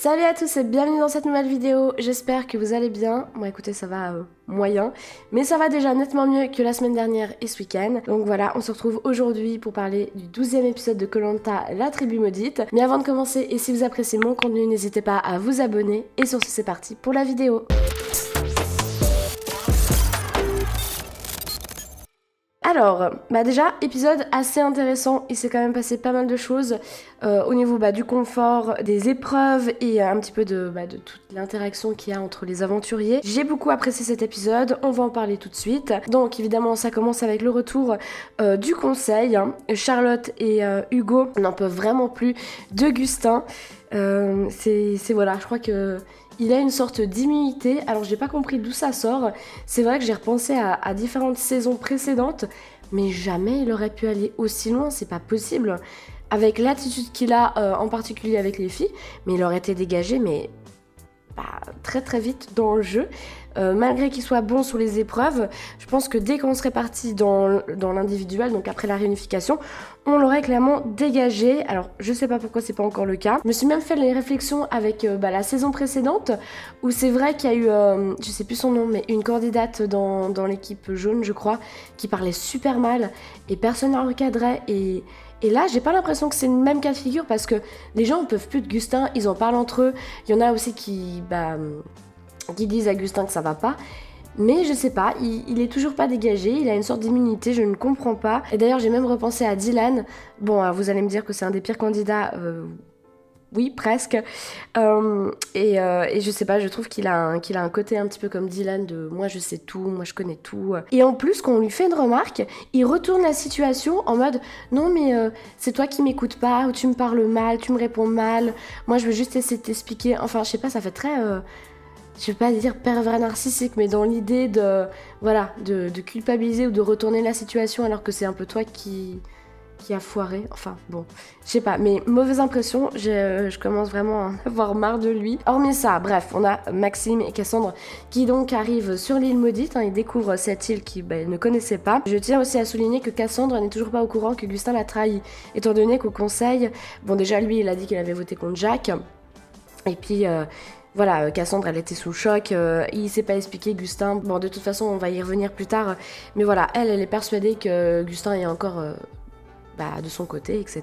Salut à tous et bienvenue dans cette nouvelle vidéo, j'espère que vous allez bien. Moi écoutez ça va moyen, mais ça va déjà nettement mieux que la semaine dernière et ce week-end. Donc voilà, on se retrouve aujourd'hui pour parler du 12e épisode de koh Lanta, la tribu maudite. Mais avant de commencer, et si vous appréciez mon contenu, n'hésitez pas à vous abonner. Et sur ce c'est parti pour la vidéo. Alors, déjà, épisode assez intéressant, il s'est quand même passé pas mal de choses au niveau du confort, des épreuves et un petit peu de toute l'interaction qu'il y a entre les aventuriers. J'ai beaucoup apprécié cet épisode, on va en parler tout de suite. Donc évidemment, ça commence avec le retour du conseil. Charlotte et Hugo n'en peuvent vraiment plus de Gustin. Voilà, je crois que... Il a une sorte d'immunité, alors j'ai pas compris d'où ça sort. C'est vrai que j'ai repensé à différentes saisons précédentes, mais jamais il aurait pu aller aussi loin, c'est pas possible. Avec l'attitude qu'il a, en particulier avec les filles, mais il aurait été dégagé, mais très très vite dans le jeu. Malgré qu'il soit bon sur les épreuves, je pense que dès qu'on serait parti dans l'individuel, donc après la réunification, on l'aurait clairement dégagé. Alors je sais pas pourquoi c'est pas encore le cas. Je me suis même fait les réflexions avec la saison précédente, où c'est vrai qu'il y a eu, je sais plus son nom, mais une candidate dans l'équipe jaune je crois, qui parlait super mal, et personne ne recadrait, et là, j'ai pas l'impression que c'est le même cas de figure parce que les gens ne peuvent plus de Gustin, ils en parlent entre eux. Il y en a aussi qui disent à Gustin que ça va pas. Mais je sais pas, il est toujours pas dégagé, il a une sorte d'immunité, je ne comprends pas. Et d'ailleurs, j'ai même repensé à Dylan. Bon, vous allez me dire que c'est un des pires candidats. Oui, presque. Et je sais pas, je trouve qu'il a un côté un petit peu comme Dylan de moi je sais tout, moi je connais tout. Et en plus, quand on lui fait une remarque, il retourne la situation en mode non mais c'est toi qui m'écoutes pas, ou tu me parles mal, tu me réponds mal, moi je veux juste essayer de t'expliquer. Enfin, je sais pas, ça fait très... je vais pas dire pervers narcissique, mais dans l'idée de culpabiliser ou de retourner la situation alors que c'est un peu toi qui a foiré, enfin bon, je sais pas, mais mauvaise impression, je commence vraiment à avoir marre de lui. Hormis ça, bref, on a Maxime et Cassandre qui donc arrivent sur l'île maudite, ils découvrent cette île qu'ils ne connaissaient pas. Je tiens aussi à souligner que Cassandre n'est toujours pas au courant que Gustin l'a trahi, étant donné qu'au conseil, bon déjà lui il a dit qu'il avait voté contre Jack, et puis... Voilà, Cassandre, elle était sous le choc, il s'est pas expliqué, Gustin, bon de toute façon on va y revenir plus tard, mais voilà, elle est persuadée que Gustin est encore de son côté, etc.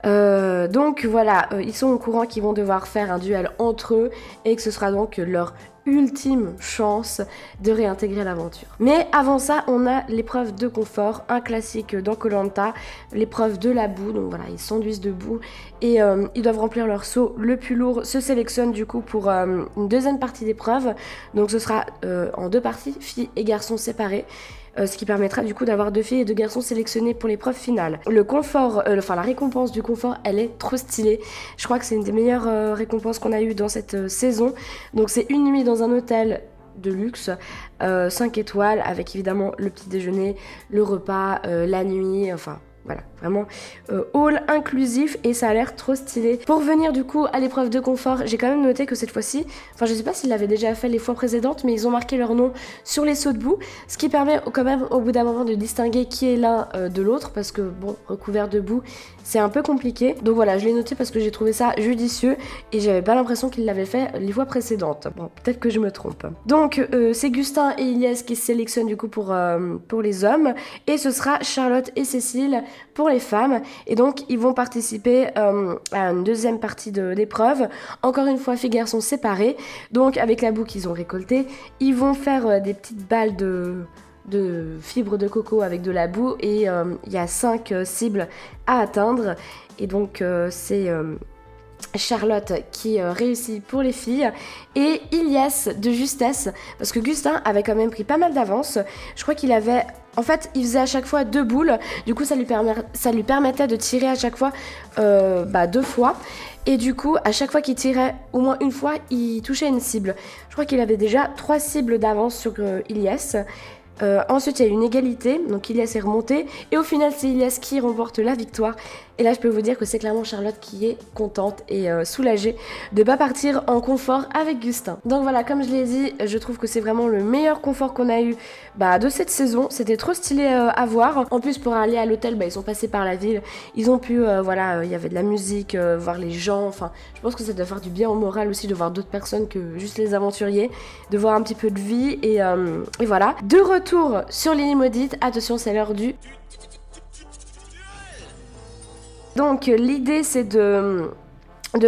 Donc voilà, ils sont au courant qu'ils vont devoir faire un duel entre eux et que ce sera donc leur ultime chance de réintégrer l'aventure. Mais avant ça, on a l'épreuve de confort, un classique dans koh Lanta, l'épreuve de la boue. Donc voilà, ils s'enduisent de boue et ils doivent remplir leur seau. Le plus lourd se sélectionne du coup pour une deuxième partie d'épreuve. Donc ce sera en deux parties, filles et garçons séparés. Ce qui permettra du coup d'avoir 2 filles et 2 garçons sélectionnés pour l'épreuve finale. Le confort, la récompense du confort, elle est trop stylée. Je crois que c'est une des meilleures récompenses qu'on a eues dans cette saison. Donc c'est une nuit dans un hôtel de luxe, 5 étoiles, avec évidemment le petit déjeuner, le repas, la nuit, enfin... Voilà, vraiment all inclusif et ça a l'air trop stylé. Pour venir du coup à l'épreuve de confort, j'ai quand même noté que cette fois-ci, enfin je sais pas s'ils l'avaient déjà fait les fois précédentes, mais ils ont marqué leur nom sur les seaux de boue, ce qui permet quand même au bout d'un moment de distinguer qui est l'un de l'autre, parce que bon, recouvert de boue, c'est un peu compliqué. Donc voilà, je l'ai noté parce que j'ai trouvé ça judicieux et j'avais pas l'impression qu'ils l'avaient fait les fois précédentes. Bon, peut-être que je me trompe. Donc c'est Gustin et Ilyes qui se sélectionnent du coup pour les hommes et ce sera Charlotte et Cécile pour les femmes, et donc ils vont participer à une deuxième partie de l'épreuve, encore une fois filles et garçons séparés, donc avec la boue qu'ils ont récoltée, ils vont faire des petites balles de fibres de coco avec de la boue, et il y a 5 cibles à atteindre, et donc c'est... Charlotte qui réussit pour les filles et Ilyes de justesse parce que Gustin avait quand même pris pas mal d'avance. Je crois qu'il avait... En fait, il faisait à chaque fois 2 boules. Du coup, ça lui permettait de tirer à chaque fois 2 fois. Et du coup, à chaque fois qu'il tirait au moins une fois, il touchait une cible. Je crois qu'il avait déjà 3 cibles d'avance sur Ilyes. Ensuite, il y a une égalité, donc Ilias est remonté. Et au final, c'est Ilias qui remporte la victoire. Et là, je peux vous dire que c'est clairement Charlotte qui est contente et soulagée de ne pas partir en confort avec Gustin. Donc voilà, comme je l'ai dit, je trouve que c'est vraiment le meilleur confort qu'on a eu de cette saison. C'était trop stylé à voir. En plus, pour aller à l'hôtel, ils sont passés par la ville. Ils ont pu, il y avait de la musique, voir les gens. Enfin, je pense que ça doit faire du bien au moral aussi de voir d'autres personnes que juste les aventuriers, de voir un petit peu de vie et voilà. De retour sur l'île maudite, attention, c'est l'heure du... Donc l'idée c'est de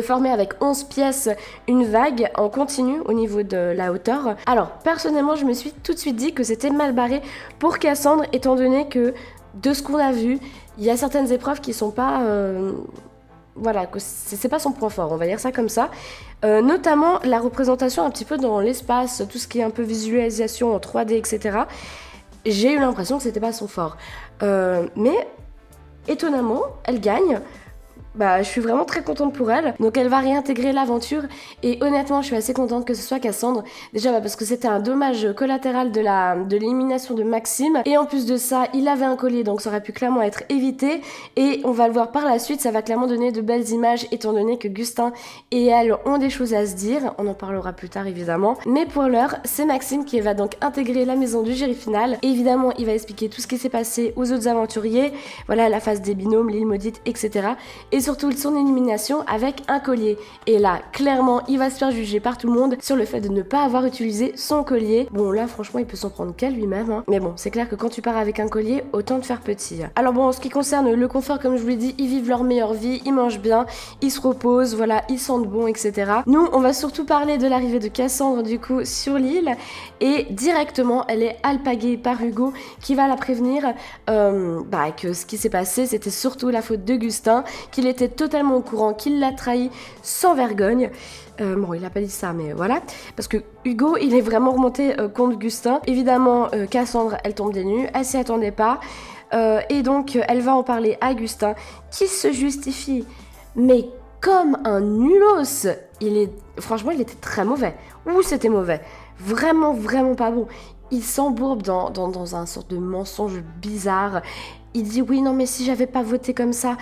former avec 11 pièces une vague en continu au niveau de la hauteur. Alors personnellement je me suis tout de suite dit que c'était mal barré pour Cassandre étant donné que de ce qu'on a vu, il y a certaines épreuves qui sont pas... voilà, que c'est pas son point fort, on va dire ça comme ça. Notamment la représentation un petit peu dans l'espace, tout ce qui est un peu visualisation en 3D, etc. J'ai eu l'impression que c'était pas son fort. Mais étonnamment, elle gagne. Je suis vraiment très contente pour elle. Donc elle va réintégrer l'aventure et honnêtement je suis assez contente que ce soit Cassandre. Déjà parce que c'était un dommage collatéral de l'élimination de Maxime. Et en plus de ça, il avait un collier donc ça aurait pu clairement être évité. Et on va le voir par la suite, ça va clairement donner de belles images étant donné que Gustin et elle ont des choses à se dire. On en parlera plus tard évidemment. Mais pour l'heure, c'est Maxime qui va donc intégrer la maison du jury final. Et évidemment, il va expliquer tout ce qui s'est passé aux autres aventuriers. Voilà, la phase des binômes, l'île maudite, etc. Et surtout son élimination avec un collier. Et là, clairement, il va se faire juger par tout le monde sur le fait de ne pas avoir utilisé son collier. Bon, là, franchement, il peut s'en prendre qu'à lui-même. Hein. Mais bon, c'est clair que quand tu pars avec un collier, autant te faire petit. Alors bon, en ce qui concerne le confort, comme je vous l'ai dit, ils vivent leur meilleure vie, ils mangent bien, ils se reposent, voilà, ils sentent bon, etc. Nous, on va surtout parler de l'arrivée de Cassandre, du coup, sur l'île. Et directement, elle est alpaguée par Hugo, qui va la prévenir que ce qui s'est passé, c'était surtout la faute de Gustin, qu'il était totalement au courant, qu'il l'a trahi sans vergogne. Bon, il a pas dit ça, mais voilà. Parce que Hugo, il est vraiment remonté contre Gustin. Évidemment, Cassandre, elle tombe des nues, elle s'y attendait pas. Et donc, elle va en parler à Gustin, qui se justifie, mais comme un nulos. Franchement, il était très mauvais. Ouh, c'était mauvais. Vraiment, vraiment pas bon. Il s'embourbe dans un sorte de mensonge bizarre. Il dit, oui, non, mais si j'avais pas voté comme ça...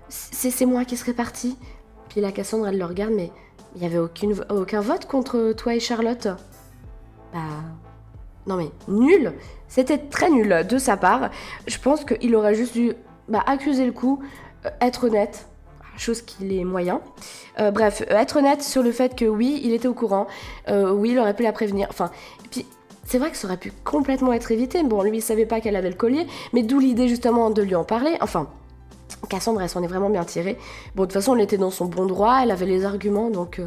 c'est moi qui serais partie. Puis la Cassandre, elle le regarde, mais il n'y avait aucun vote contre toi et Charlotte. Non mais, nul. C'était très nul de sa part. Je pense qu'il aurait juste dû accuser le coup, être honnête, chose qu'il est moyen. Bref, être honnête sur le fait que oui, il était au courant, oui, il aurait pu la prévenir. Enfin, et puis... C'est vrai que ça aurait pu complètement être évité. Bon, lui, il savait pas qu'elle avait le collier, mais d'où l'idée justement de lui en parler. Enfin... Cassandre, elle s'en est vraiment bien tirée. Bon, de toute façon, elle était dans son bon droit, elle avait les arguments, donc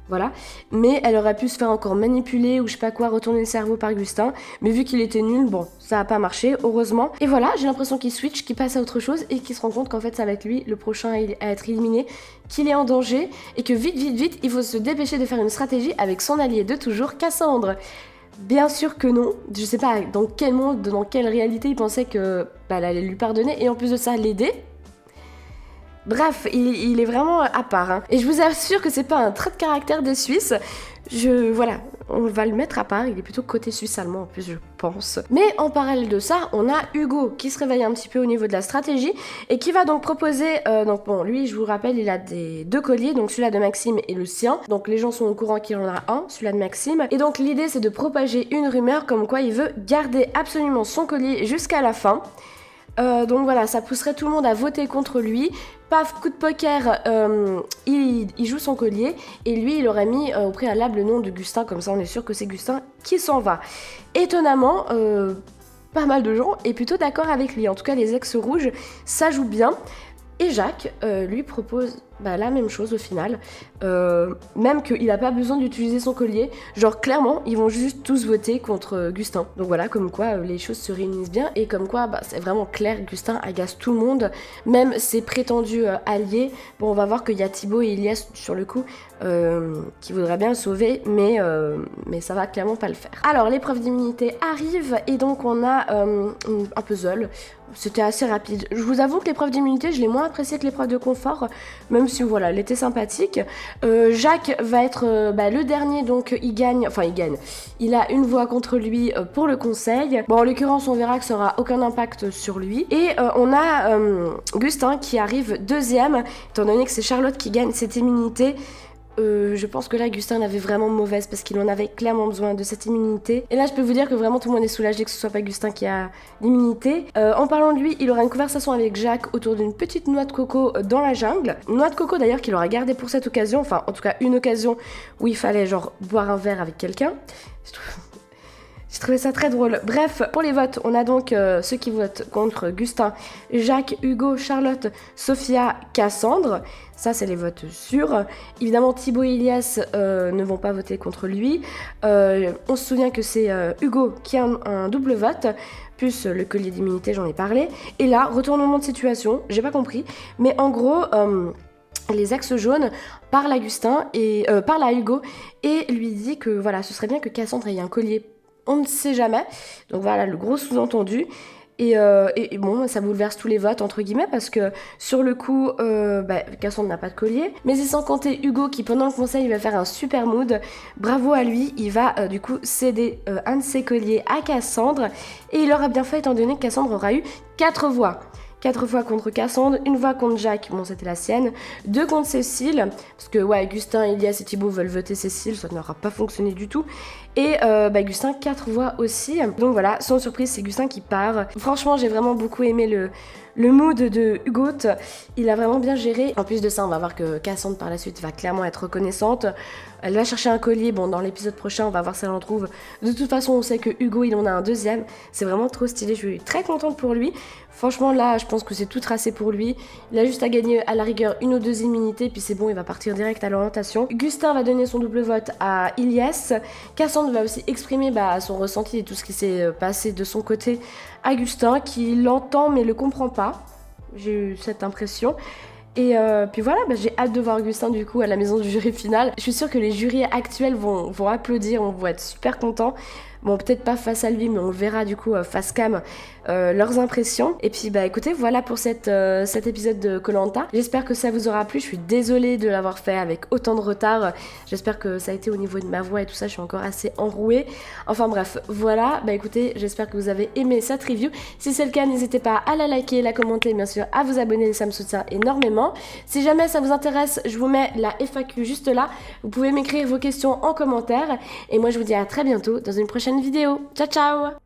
voilà. Mais elle aurait pu se faire encore manipuler ou je sais pas quoi, retourner le cerveau par Gustin. Mais vu qu'il était nul, bon, ça a pas marché, heureusement. Et voilà, j'ai l'impression qu'il switch, qu'il passe à autre chose et qu'il se rend compte qu'en fait, ça va être lui, le prochain à être éliminé, qu'il est en danger et que vite, vite, vite, il faut se dépêcher de faire une stratégie avec son allié de toujours, Cassandre. Bien sûr que non, je sais pas dans quel monde, dans quelle réalité il pensait que elle allait lui pardonner et en plus de ça l'aider. Bref, il est vraiment à part. Hein. Et je vous assure que c'est pas un trait de caractère des Suisses. Voilà, on va le mettre à part. Il est plutôt côté suisse-allemand en plus, je pense. Mais en parallèle de ça, on a Hugo qui se réveille un petit peu au niveau de la stratégie et qui va donc proposer... donc bon, lui, je vous rappelle, il a deux colliers, donc celui-là de Maxime et le sien. Donc les gens sont au courant qu'il en a un, celui-là de Maxime. Et donc l'idée, c'est de propager une rumeur comme quoi il veut garder absolument son collier jusqu'à la fin. Donc voilà, ça pousserait tout le monde à voter contre lui. Paf, coup de poker, il joue son collier et lui, il aurait mis au préalable le nom de Gustin, comme ça on est sûr que c'est Gustin qui s'en va. Étonnamment, pas mal de gens est plutôt d'accord avec lui. En tout cas, les ex-rouges, ça joue bien. Et Jacques lui propose la même chose au final, même qu'il n'a pas besoin d'utiliser son collier, genre clairement ils vont juste tous voter contre Gustin. Donc voilà, comme quoi les choses se réunissent bien et comme quoi c'est vraiment clair, Gustin agace tout le monde, même ses prétendus alliés. Bon, on va voir qu'il y a Thibaut et Ilias sur le coup qui voudraient bien le sauver, mais ça va clairement pas le faire. Alors l'épreuve d'immunité arrive et donc on a un puzzle. C'était assez rapide. Je vous avoue que l'épreuve d'immunité, je l'ai moins appréciée que l'épreuve de confort, même même si voilà, elle était sympathique. Jacques va être le dernier, donc il gagne. Il a une voix contre lui pour le conseil. Bon, en l'occurrence, on verra que ça aura aucun impact sur lui. Et on a Gustin qui arrive deuxième, étant donné que c'est Charlotte qui gagne cette immunité. Je pense que là, Gustin avait vraiment mauvaise parce qu'il en avait clairement besoin de cette immunité. Et là, je peux vous dire que vraiment tout le monde est soulagé que ce soit pas Gustin qui a l'immunité. En parlant de lui, il aura une conversation avec Jacques autour d'une petite noix de coco dans la jungle. Noix de coco d'ailleurs qu'il aura gardée pour cette occasion, enfin en tout cas une occasion où il fallait genre boire un verre avec quelqu'un. J'ai trouvé ça très drôle. Bref, pour les votes, on a donc ceux qui votent contre Gustin, Jacques, Hugo, Charlotte, Sophia, Cassandre. Ça, c'est les votes sûrs. Évidemment, Thibaut et Ilias ne vont pas voter contre lui. On se souvient que c'est Hugo qui a un double vote, plus le collier d'immunité, j'en ai parlé. Et là, retournement de situation, j'ai pas compris. Mais en gros... les axes jaunes parlent à Gustin et parlent à Hugo et lui dit que voilà, ce serait bien que Cassandre ait un collier. On ne sait jamais. Donc voilà, le gros sous-entendu. Et bon, ça bouleverse tous les votes, entre guillemets, parce que sur le coup, Cassandre n'a pas de collier. Mais c'est sans compter Hugo qui, pendant le conseil, va faire un super mood. Bravo à lui, il va du coup céder un de ses colliers à Cassandre. Et il aura bien fait, étant donné que Cassandre aura eu 4 voix. 4 fois contre Cassandre, une fois contre Jacques, bon c'était la sienne, 2 contre Cécile, parce que ouais, Gustin, Ilias et Thibaut veulent voter Cécile, ça n'aura pas fonctionné du tout, et Gustin 4 voix aussi, donc voilà, sans surprise c'est Gustin qui part. Franchement j'ai vraiment beaucoup aimé le mood de Hugo, il a vraiment bien géré. En plus de ça, on va voir que Cassandre par la suite va clairement être reconnaissante. Elle va chercher un collier, bon dans l'épisode prochain on va voir si elle en trouve. De toute façon on sait que Hugo il en a un deuxième, c'est vraiment trop stylé, je suis très contente pour lui. Franchement là je pense que c'est tout tracé pour lui, il a juste à gagner à la rigueur une ou 2 immunités puis c'est bon, il va partir direct à l'orientation. Gustin va donner son double vote à Ilias, Cassandre va aussi exprimer son ressenti et tout ce qui s'est passé de son côté à Gustin qui l'entend mais le comprend pas, j'ai eu cette impression. Et puis voilà, j'ai hâte de voir Gustin du coup à la maison du jury final. Je suis sûre que les jurys actuels vont applaudir, on va être super contents. Bon, peut-être pas face à lui, mais on le verra du coup face cam, leurs impressions. Et puis écoutez, voilà pour cet épisode de Koh-Lanta. J'espère que ça vous aura plu, je suis désolée de l'avoir fait avec autant de retard. J'espère que ça a été au niveau de ma voix et tout ça, je suis encore assez enrouée. Enfin bref, voilà, écoutez, j'espère que vous avez aimé cette review. Si c'est le cas, n'hésitez pas à la liker, la commenter, bien sûr, à vous abonner, ça me soutient énormément. Si jamais ça vous intéresse, je vous mets la FAQ juste là. Vous pouvez m'écrire vos questions en commentaire. Et moi, je vous dis à très bientôt dans une prochaine vidéo. Ciao, ciao!